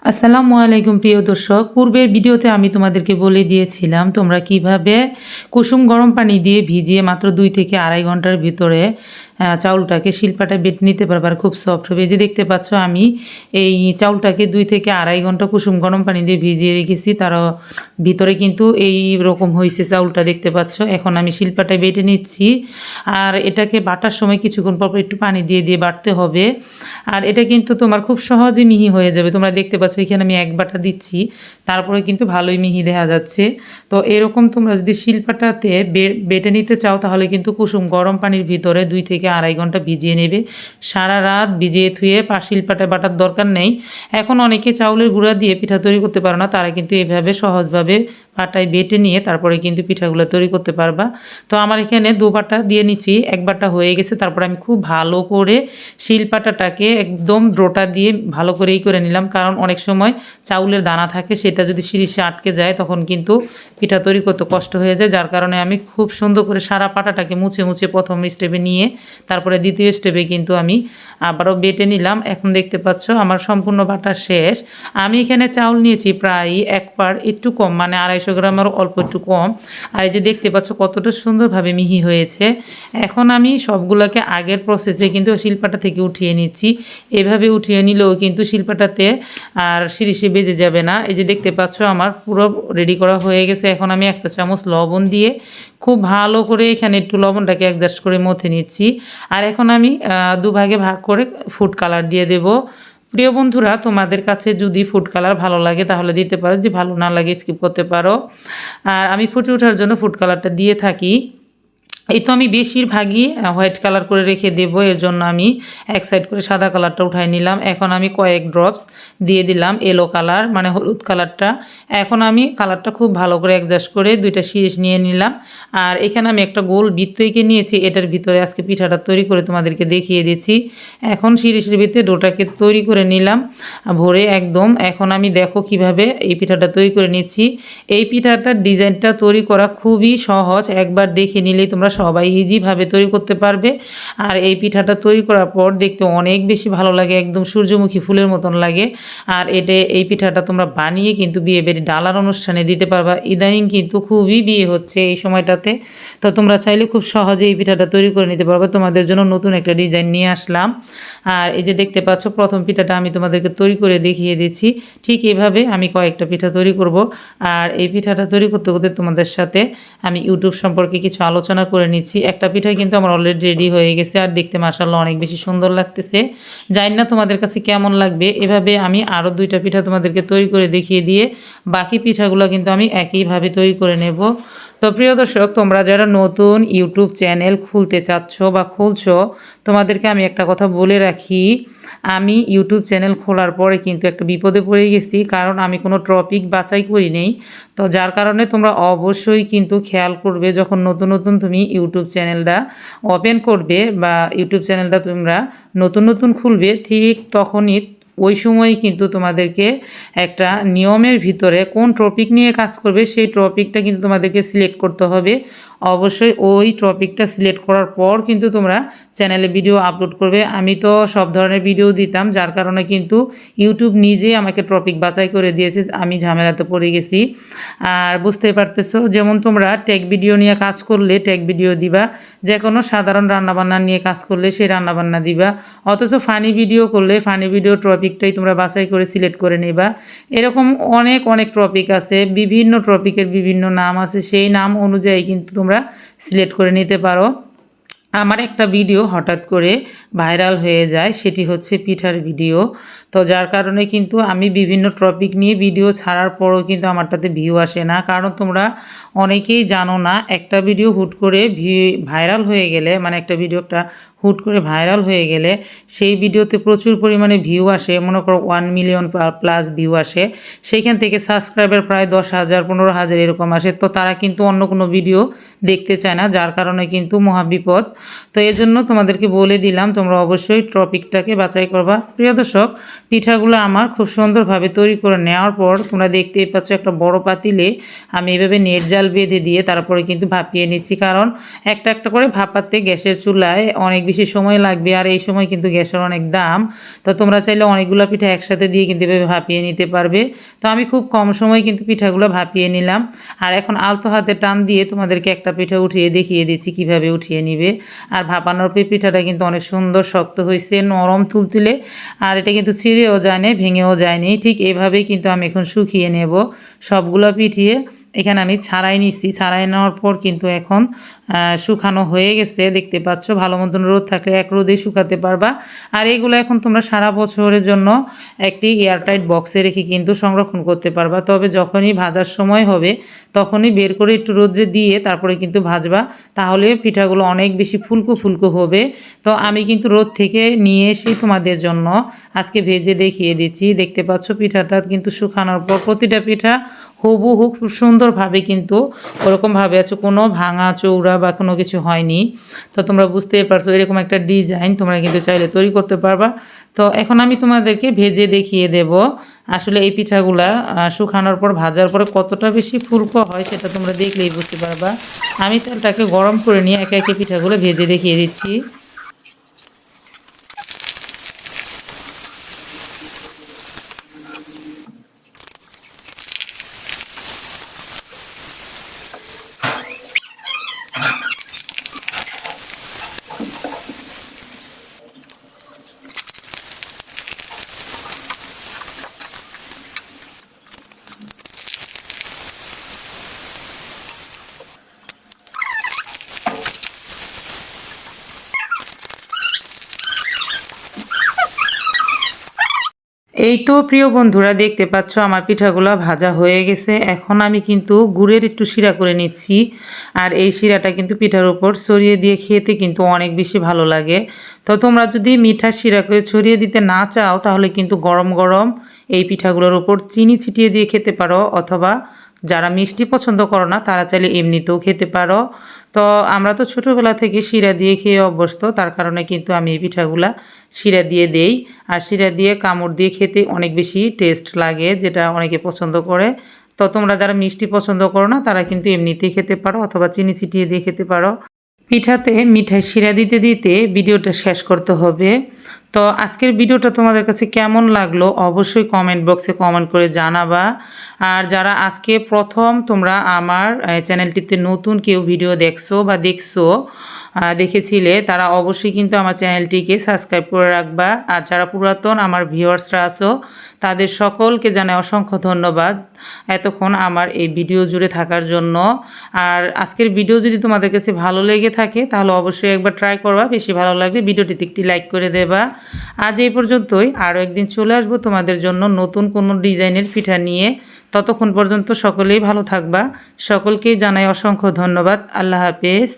আসসালামু আলাইকুম প্রিয় দর্শক, পূর্বের ভিডিওতে আমি তোমাদেরকে বলে দিয়েছিলাম তোমরা কিভাবে কুসুম গরম পানি দিয়ে ভিজিয়ে মাত্র 2 থেকে আড়াই ঘন্টার ভিতরে চাউলটাকে শিলপাটায় বেটে নিতে পারবে আর খুব সফট হবে। যে দেখতে পাচ্ছ আমি এই চাউলটাকে 2 থেকে আড়াই ঘন্টা কুসুম গরম পানি দিয়ে ভিজিয়ে রেখেছি, তার ভিতরে কিন্তু এই রকম হয়েছে চাউলটা দেখতে পাচ্ছ। এখন আমি শিলপাটায় বেটে নিচ্ছি আর এটাকে বাটার সময় কিছুক্ষণ পর একটু পানি দিয়ে দিয়ে বাটতে হবে। আর এটা কিন্তু তোমার খুব সহজে মিহি হয়ে যাবে। তোমরা দেখতে পাচ্ছ এখানে আমি এক বাটা দিচ্ছি, তারপরে কিন্তু ভালোই মিহি দেখা যাচ্ছে। তো এরকম তোমরা যদি শিলপাটাতে বেটে নিতে চাও তাহলে কিন্তু কুসুম গরম পানির ভিতরে 2 থেকে আড়াই ঘন্টা ভিজিয়ে নেবে। সারা রাত ভিজিয়ে ধুয়ে শিলপাটায় বাটার দরকার নেই। এখন অনেকে চাউলের গুঁড়া দিয়ে পিঠা তৈরি করতে পারো না, তারা কিন্তু এভাবে সহজভাবে পাটায় বেটে নিয়ে তারপরে কিন্তু পিঠাগুলো তৈরি করতে পারবা। তো আমার এখানে 2 বাটা দিয়ে নিচ্ছি, 1 বাটা হয়ে গেছে। তারপর আমি খুব ভালো করে শিলপাটাটাকে একদম ডোটা দিয়ে ভালো করেই করে নিলাম, কারণ অনেক সময় চাউলের দানা থাকে, সেটা যদি শিরিষে আটকে যায় তখন কিন্তু পিঠা তৈরি করতে কষ্ট হয়ে যায়। যার কারণে আমি খুব সুন্দর করে সারা পাটাটাকে মুছে মুছে প্রথম স্টেপে নিয়ে তারপরে দ্বিতীয় স্টেপে কিন্তু আমি আবারও বেটে নিলাম। এখন দেখতে পাচ্ছ আমার সম্পূর্ণ বাটা শেষ। আমি এখানে চাউল নিয়েছি প্রায় 1 পার একটু কম, মানে 250 গ্রামের অল্প একটু কম। আর এই যে দেখতে পাচ্ছ কতটা সুন্দরভাবে মিহি হয়েছে। এখন আমি সবগুলোকে আগের প্রসেসে কিন্তু শিলপাটা থেকে উঠিয়ে নিচ্ছি। এভাবে উঠিয়ে নিলেও কিন্তু শিলপাটাতে আর শিরিষে বেজে যাবে না। এই যে দেখতে পাচ্ছ আমার পুরো রেডি করা হয়ে গেছে। এখন আমি 1 চা চামচ লবণ দিয়ে খুব ভালো করে এখানে একটু লবণটাকে অ্যাডজাস্ট করে মথে নিচ্ছি। আর এখন আমি 2 ভাগে ভাগ করে ফুড কালার দিয়ে দেব। প্রিয় বন্ধুরা, তোমাদের কাছে যদি ফুড কালার ভালো লাগে তাহলে দিতে পারো, যদি ভালো না লাগে স্কিপ করতে পারো। আর আমি ফুটে ওঠার জন্য ফুড কালারটা দিয়ে থাকি। এই তো আমি বেশিরভাগই হোয়াইট কালার করে রেখে দেব, এর জন্য আমি এক সাইড করে সাদা কালারটা উঠাই নিলাম। এখন আমি কয়েক ড্রপস দিয়ে দিলাম ইয়েলো কালার, মানে হলুদ কালারটা। এখন আমি কালারটা খুব ভালো করে অ্যাডজাস্ট করে 2টা শিরিষ নিয়ে নিলাম। আর এখানে আমি একটা গোল বৃত্ত এঁকে নিয়েছি, এটার ভিতরে আজকে পিঠাটা তৈরি করে তোমাদেরকে দেখিয়ে দিচ্ছি। এখন শিরিষের ভিতরে ডোটাকে তৈরি করে নিলাম ভরে একদম। এখন আমি দেখো কিভাবে এই পিঠাটা তৈরি করে নিচ্ছি। এই পিঠাটার ডিজাইনটা তৈরি করা খুবই সহজ, একবার দেখে নিলেই তোমরা সবাই ইজিভাবে তৈরি করতে পারবে। আর এই পিঠাটা তৈরি করার পর দেখতে অনেক বেশি ভালো লাগে, একদম সূর্যমুখী ফুলের মতন লাগে। আর এই পিঠাটা তোমরা বানিয়ে কিন্তু বিয়ে বাড়ি ডালার অনুষ্ঠানে দিতে পারবা। ইদানিং কিন্তু খুবই বিয়ে হচ্ছে এই সময়টাতে, তো তোমরা চাইলে খুব সহজে এই পিঠাটা তৈরি করে নিতে পারবে। তোমাদের জন্য নতুন একটা ডিজাইন নিয়ে আসলাম। আর এই যে দেখতে পাচ্ছ প্রথম পিঠাটা আমি তোমাদেরকে তৈরি করে দেখিয়ে দিচ্ছি। ঠিক এভাবে আমি কয়েকটা পিঠা তৈরি করব। আর এই পিঠাটা তৈরি করতে করতে তোমাদের সাথে আমি ইউটিউব সম্পর্কে কিছু আলোচনা করে নিচ্ছি। একটা পিঠা কিন্তু আমার অলরেডি রেডি হয়ে গেছে আর দেখতে মাশাআল্লাহ অনেক বেশি সুন্দর লাগতেছে। জানি না তোমাদের কাছে কেমন লাগবে। এভাবে আমি আরও 2টা পিঠা তোমাদেরকে তৈরি করে দেখিয়ে দিয়ে বাকি পিঠাগুলো কিন্তু আমি একইভাবে তৈরি করে নেব। তো প্রিয় দর্শক, তোমরা যারা নতুন ইউটিউব চ্যানেল খুলতে চাচ্ছ বা খুলছো, তোমাদেরকে আমি একটা কথা বলে রাখি। আমি ইউটিউব চ্যানেল খোলার পরে কিন্তু একটা বিপদে পড়ে গেছি, কারণ আমি কোনো টপিক বাছাই করি নেই। তো যার কারণে তোমরা অবশ্যই কিন্তু খেয়াল করবে, যখন নতুন নতুন তুমি ইউটিউব চ্যানেলটা ওপেন করবে বা ইউটিউব চ্যানেলটা তোমরা নতুন নতুন খুলবে, ঠিক তখনই ওই সময় কিন্তু তোমাদেরকে একটা নিয়মের ভিতরে কোন টপিক নিয়ে কাজ করবে সেই টপিকটা কিন্তু তোমাদেরকে সিলেক্ট করতে হবে। অবশ্যই ওই টপিকটা সিলেক্ট করার পর কিন্তু তোমরা চ্যানেলে ভিডিও আপলোড করবে। আমি তো সব ধরনের ভিডিও দিতাম, যার কারণে কিন্তু ইউটিউব নিজে আমাকে টপিক বাছাই করে দিয়েছে, আমি ঝামেলাতে পড়ে গেছি। আর বুঝতেই পারতেছো, যেমন তোমরা টেক ভিডিও নিয়ে কাজ করলে টেক ভিডিও দিবা, যে কোনো সাধারণ রান্নাবান্না নিয়ে কাজ করলে সেই রান্নাবান্না দিবা, অথচ ফানি ভিডিও করলে ফানি ভিডিও টপিকটাই তোমরা বাছাই করে সিলেক্ট করে নেবা। এরকম অনেক অনেক টপিক আছে, বিভিন্ন টপিকের বিভিন্ন নাম আছে, সেই নাম অনুযায়ী কিন্তু তোমরা সিলেক্ট করে নিতে পারো। আমার একটা ভিডিও হঠাৎ করে ভাইরাল হয়ে যায়, সেটি হচ্ছে পিঠার ভিডিও। তো যার কারণে কিন্তু আমি বিভিন্ন টপিক নিয়ে ভিডিও ছাড়ার পরও কিন্তু আমারটাতে ভিউ আসে না, কারণ তোমরা অনেকেই জানো না, একটা ভিডিও হুট করে ভাইরাল হয়ে গেলে, মানে একটা ভিডিওটা হুট করে ভাইরাল হয়ে গেলে সেই ভিডিওতে প্রচুর পরিমাণে ভিউ আসে, মনে করো 1 মিলিয়ন প্লাস ভিউ আসে। সেইখান থেকে সাবস্ক্রাইবার প্রায় 10,000 15,000 এরকম আসে। তো তারা কিন্তু অন্য কোনো ভিডিও দেখতে চায় না, যার কারণে কিন্তু মহাবিপদ। তো এর জন্য তোমাদেরকে বলে দিলাম, তোমরা অবশ্যই টপিকটাকে বাছাই করবা। প্রিয় দর্শক, পিঠাগুলো আমার খুব সুন্দরভাবে তৈরি করে নেওয়ার পর তোমরা দেখতেই পাচ্ছ একটা বড় পাতিলে আমি এভাবে নেট জাল বেঁধে দিয়ে তারপরে কিন্তু ভাপিয়ে নিচ্ছি, কারণ একটা একটা করে ভাপাতে গ্যাসের চুলায় অনেক বেশি সময় লাগবে, আর এই সময় কিন্তু গ্যাসের অনেক দাম। তো তোমরা চাইলে অনেকগুলো পিঠা একসাথে দিয়ে কিন্তু এভাবে ভাপিয়ে নিতে পারবে। তো আমি খুব কম সময়ে কিন্তু পিঠাগুলো ভাপিয়ে নিলাম, আর এখন আলতো হাতে টান দিয়ে তোমাদেরকে একটা পিঠা উঠিয়ে দেখিয়ে দিচ্ছি কিভাবে উঠিয়ে নিবে। আর ভাপানোর পিঠাটা কিন্তু অনেক সুন্দর শক্ত হয়েছে, নরম তুলতুলে, আর এটা কিন্তু ছিঁড়েও যায়নি, ভেঙেও যায়নি। ঠিক এভাবেই কিন্তু আমি এখন শুকিয়ে নেব সবগুলো পিঠিয়ে। এখানে আমি ছাড়াই নিচ্ছি, ছাড়াই নেওয়ার পর কিন্তু এখন শুকানো হয়ে গেছে, দেখতে পাচ্ছ। ভালো মতন রোদ থাকলে এক রোদেই শুকাতে পারবা। আর এগুলো এখন তোমরা সারা বছরের জন্য একটি এয়ারটাইট বক্সে রেখে কিন্তু সংরক্ষণ করতে পারবা। তবে যখনই ভাজার সময় হবে তখনই বের করে একটু রোদ্রে দিয়ে তারপরে কিন্তু ভাজবা, তাহলে পিঠাগুলো অনেক বেশি ফুলকো ফুলকো হবে। তো আমি কিন্তু রোদ থেকে নিয়ে এসে তোমাদের জন্য আজকে ভেজে দেখিয়ে দিচ্ছি। দেখতে পাচ্ছ পিঠাটা কিন্তু শুকানোর পর প্রতিটা পিঠা হুবহু খুব সুন্দরভাবে কিন্তু ওরকমভাবে আছে, কোনো ভাঙা চৌড়া বা কোনো কিছু হয়নি। তো তোমরা বুঝতেই পারছো এরকম একটা ডিজাইন তোমরা কিন্তু চাইলে তৈরি করতে পারবা। তো এখন আমি তোমাদেরকে ভেজে দেখিয়ে দেব আসলে এই পিঠাগুলা শুকানোর পর ভাজার পরে কতটা বেশি ফুলকো হয় সেটা তোমরা দেখলেই বুঝতে পারবা। আমি তেলটাকে গরম করে নিয়ে একে একে পিঠাগুলো ভেজে দেখিয়ে দিচ্ছি। এই তো প্রিয় বন্ধুরা, দেখতে পাচ্ছ আমার পিঠাগুলো ভাজা হয়ে গেছে। এখন আমি কিন্তু গুড়ের একটু শিরা করে নিচ্ছি, আর এই শিরাটা কিন্তু পিঠার উপর ছড়িয়ে দিয়ে খেতে কিন্তু অনেক বেশি ভালো লাগে। তো তোমরা যদি মিঠার শিরা করে ছড়িয়ে দিতে না চাও তাহলে কিন্তু গরম গরম এই পিঠাগুলোর উপর চিনি ছিটিয়ে দিয়ে খেতে পারো, অথবা যারা মিষ্টি পছন্দ করো না তারা চাইলে এমনিতেও খেতে পারো। তো আমরা তো ছোটোবেলা থেকে শিরা দিয়ে খেয়ে অভ্যস্ত, তার কারণে কিন্তু আমি এই পিঠাগুলা শিরা দিয়ে দেই। আর শিরা দিয়ে কামড় দিয়ে খেতে অনেক বেশি টেস্ট লাগে, যেটা অনেকে পছন্দ করে। তো তোমরা যারা মিষ্টি পছন্দ করো না তারা কিন্তু এমনিতেই খেতে পারো, অথবা চিনি ছিটিয়ে দিয়ে খেতে পারো। পিঠাতে মিঠাই শিরা দিতে দিতে ভিডিওটা শেষ করতে হবে। তো আজকের ভিডিওটা তোমাদের কাছে কেমন লাগলো অবশ্যই কমেন্ট বক্সে কমেন্ট করে জানাবা। আর যারা আজকে প্রথম তোমরা আমার চ্যানেলটিতে নতুন কেউ ভিডিও দেখেছিলে তারা অবশ্যই কিন্তু আমার চ্যানেলটিকে সাবস্ক্রাইব করে রাখবা। আর যারা পুরাতন আমার ভিউয়ার্সরা আছো তাদের সকলকে জানাই অসংখ্য ধন্যবাদ এতক্ষণ আমার এই ভিডিও জুড়ে থাকার জন্য। আর আজকের ভিডিও যদি তোমাদের কাছে ভালো লেগে থাকে তাহলে অবশ্যই একবার ট্রাই করবা, বেশি ভালো লাগলে ভিডিওটিতে একটি লাইক করে দেবা। আজ এই পর্যন্তই, আরও একদিন চলে আসবো তোমাদের জন্য নতুন কোনো ডিজাইনের পিঠা নিয়ে। ততক্ষণ পর্যন্ত সকলেই ভালো থাকবা। সকলকেই জানাই অসংখ্য ধন্যবাদ। আল্লাহ হাফেজ।